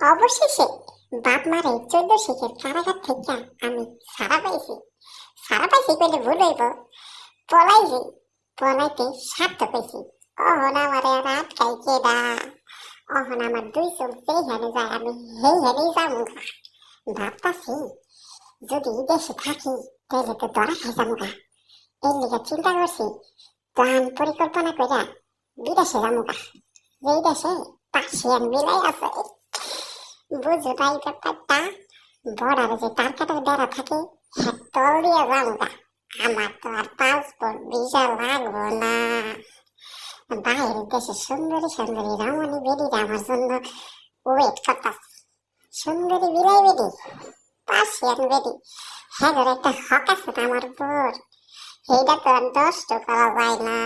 অবশেষে বাপ মারে 14 শিখের কারাগার থেকে আমি ছাড়া পাইছি। ছাড়া পাইছি কইলে ভুল হইব, পলাইছি। পলাইতে সার্থক হইছি। অহন আমারে আর আটকাই কেডা? অহন আমার দুই চোখ যেই হেনে যায় আমি হেই হেনেই যাবো। ভাবতাছি যদি দেশে থাকি তাহলে তো ধরা খাই যাবো। এর লিগে চিন্তা করছি, প্ল্যান পরিকল্পনা কইরা বিদেশে যাবো। যেই দেশে পার্সিয়ান বিলাই আছে, বুঝো তাই ব্যাপারটা। বর্ডারে যে তার কাটার বেড়া থাকে, হ্যাঁ তল দিয়ে যাবো। আমার তো আর পাসপোর্ট ভিসা লাগবো না। বাইরের দেশে সুন্দরী সুন্দরী রমণী বেডিরা আমার জন্য ওয়েট করতেছে। সুন্দরী বিলাই বেডি, পার্সিয়ান বেডি, হ্যাঁ একটা হক আছে না আমার উপর। এইটা তো আর নষ্ট করা যায় না।